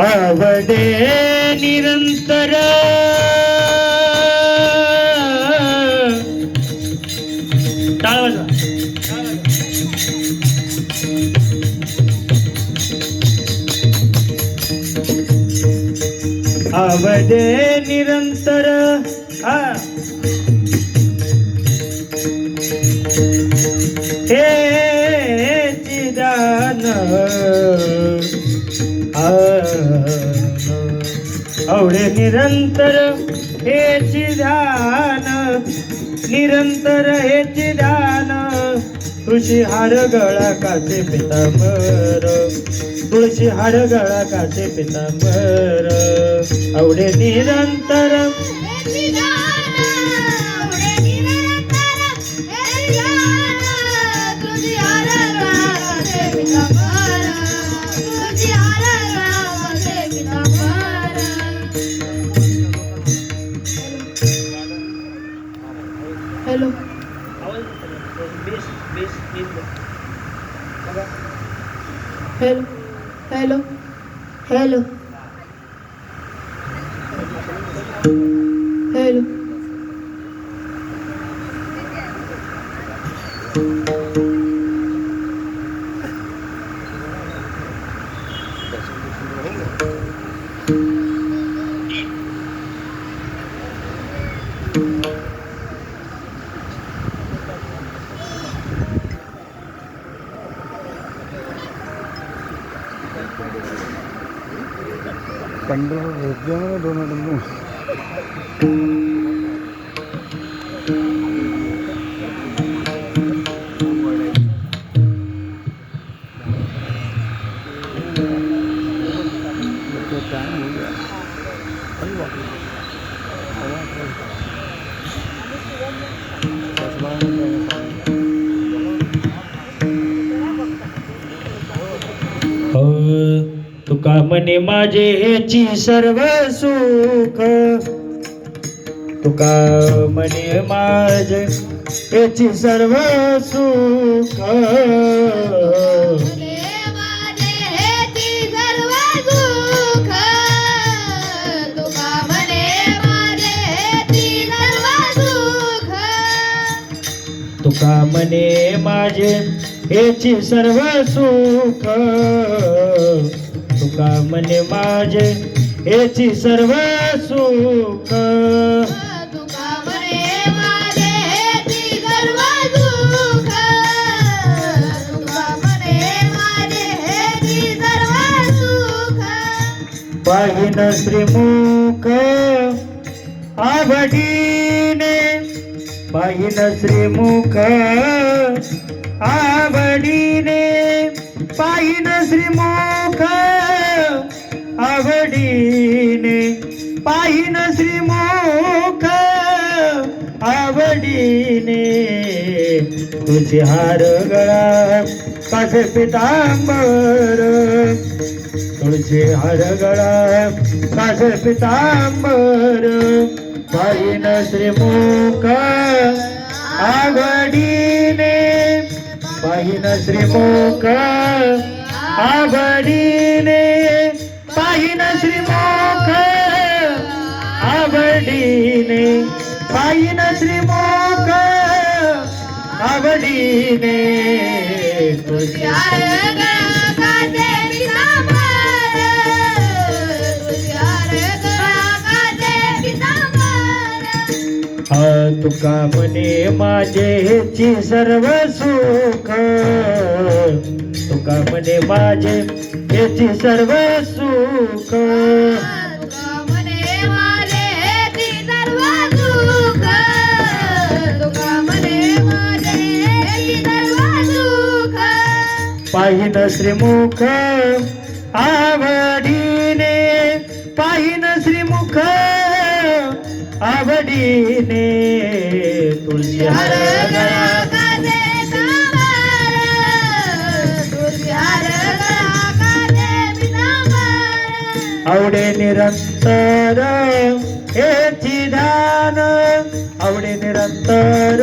आवडे निरंतर टाळ वाजवा. आवडे निरंतर हे चिदान आवडे निरंतर हेची ध्यान निरंतर हेची ध्यान तुळशी हार गळा काचे पितांबर तुळशी हार गळा काचे पितांबर आवडे निरंतर hello hello hello hello hello Tuka म्हणे माझे हेची सर्व सुख तुका म्हणे माझे हेची सर्व सुख तुका म्हणे माझे हेची सर्व सुख तुका म्हणे माझे हेची सर्व सुख तुका म्हणे माझे हेची सर्व सुख तुका म्हणे माझे हेची सर्व सुख पाहिन श्रीमुख आवडीने पाहिन श्रीमुख आवडीने पाहिन श्रीमुख आवडीने पाहिन श्रीमुख आवडीने तुझे हार गळा कासे पितांबर तुझे हार गळा कासे पितांबर पाहिन श्रीमुख आवडीने पाहिन श्रीमुख आवडीने पाहिन श्रीमुख आवडीने पाहिन श्रीमुख आवडीने तुझ्या तुका म्हणे माझे हेची सर्व सुख तुका म्हणे माझे हेची सर्व सुख तुका म्हणे माझे हेची सर्व सुख तुका म्हणे माझे हेची सर्व सुख पाहिन श्रीमुख आवडीने पाहिन श्रीमुख आवडीने तुळशी हार गळा आवडे निरंतर हेची ध्यान आवडे निरंतर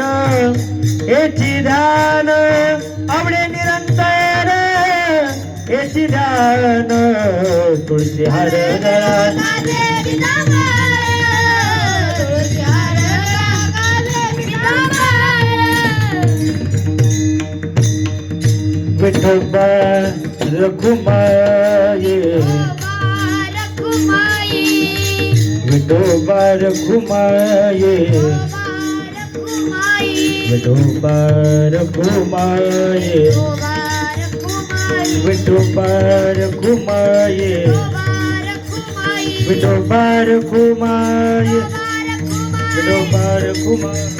हेची ध्यान आवडे निरंतर हेची ध्यान तुळशी हार गळा काढे पितांबर तुळशी हार काढे पितांबर Vithoba Rakhumai Rakhumai Vithoba Rakhumai Vithoba Rakhumai Vithoba Rakhumai Vithoba Rakhumai Vithoba Rakhumai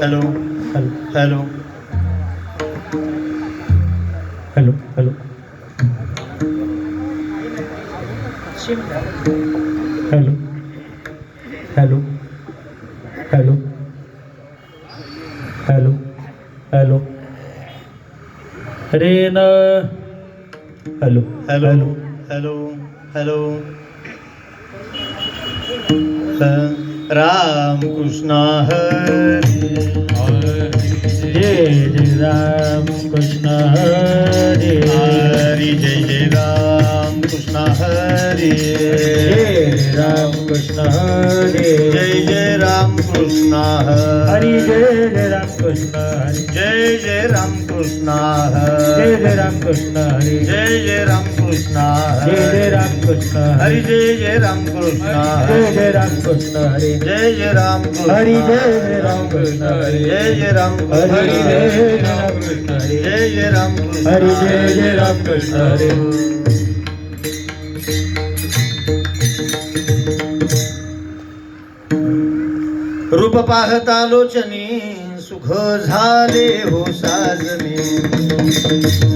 hello hello hello hello hello hello hello hello hello अरे न hello hello hello hello Ram Krishna हरे जय जय राम कृष्ण हरे हरि जय जय राम कृष्ण हरे जय राम कृष्ण हरे जय जय राम कृष्ण हरि हरे जय जय राम कृष्ण हरे जय जय राम कृष्ण जय जय हरे राम कृष्ण हरे जय जय राम कृष्ण जय जय राम कृष्ण हरि हरे जय जय राम कृष्ण जय जय राम कृष्ण हरे जय जय राम हरि कृष्ण जय जय राम कृष्ण हरे जय जय राम हरि कृष्ण जय जय राम कृष्ण हरे जय जय राम कृष्ण हरि जय जय राम कृष्ण हरे रूप पाहता लोचनी सुख झाले हो साजने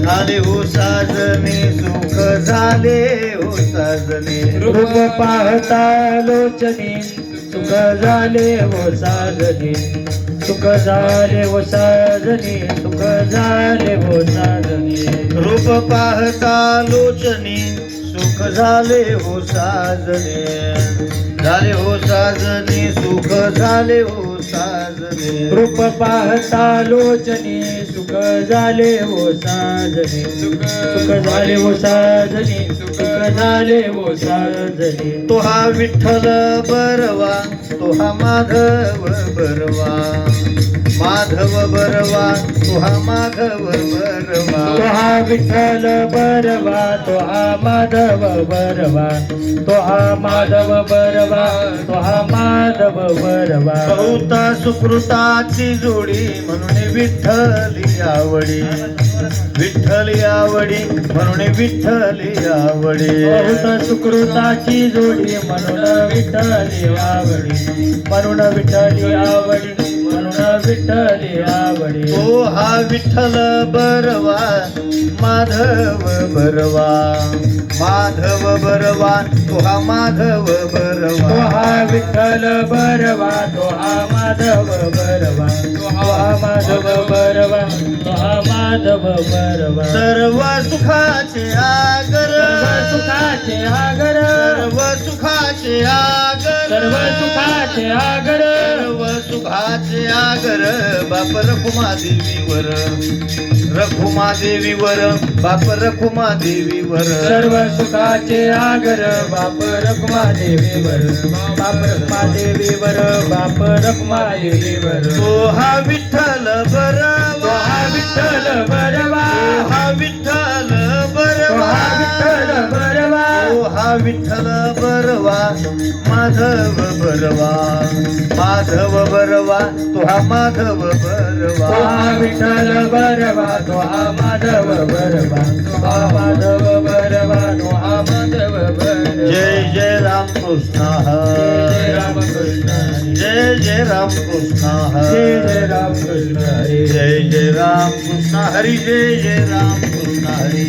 झाले हो साजने सुख झाले हो साजने रूप पाहता लोचनी सुख झाले हो साजनी सुख झाले हो साजनी सुख झाले हो साजनी रूप पाहता लोचनी सुख झाले हो साजने झाले हो साजने सुख झाले हो साजने रूप पाहता लोचनी सुख झाले हो साजनी सुख झाले हो साजनी सुख झाले हो साजनी तो हा विठ्ठल बरवा तो हा माधव बरवा माधव बरवा तो हा माधव बरवा तो हा विठ्ठल बरवा तो हा माधव बरवा तो हा माधव बरवा तो हा माधव बरवा बहुता सुकृताची जोडी म्हणून विठ्ठली आवडी विठ्ठली आवडी म्हणून विठ्ठली आवडी बहुत सुकृताची जोडी म्हणून विठ्ठली आवडी म्हणून विठ्ठली आवडी म्हणून विठ्ठली आवडी तो हा विठ्ठल बरवा माधव बरवा माधव बरवा तो हा माधव तो बरवा हा विठ्ठल बरवा तो हा माधव बरवा तो हा माधव बरवा तो हा माधव बरवा सर्व सुखाचे आगर सर्व सुखाचे आगर सर्व सुखाचे आगर सर्व सुखाचे आगर सर्व सुखाचे आगर बाप रखुमा देवीवर रखुमा देवीवर बाप रखुमा देवीवर सर्व सुखाचे आगर बाप रखमा देवीवर बाप रखमा देवीवर बाप रखमा देवीवर तो हा विठ्ठल तो बरवा हा विठ्ठल बरवा तो हा विठ्ठल तो बरवा हा विठ्ठल बरवा तो हा विठ्ठल बरवा माधव बरवा माधव बरवा तो हा माधव बरवा तो हा विठ्ठल बरवा तो हा माधव बरवा तो हा माधव बरवा तो हा माधव बरवा जय जय राम कृष्ण जय हरे राम कृष्ण राम कृष्ण जय हरी जय राम कृष्ण हरी जय जय राम कृष्ण हरी जय जय राम कृष्ण हरी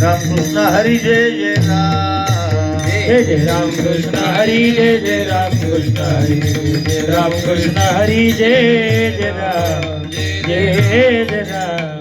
राम कृष्ण हरी जय जय राम जय जय राम कृष्ण हरी जय जय राम कृष्ण हरी जय राम कृष्ण हरी जय जय राम जय जय राम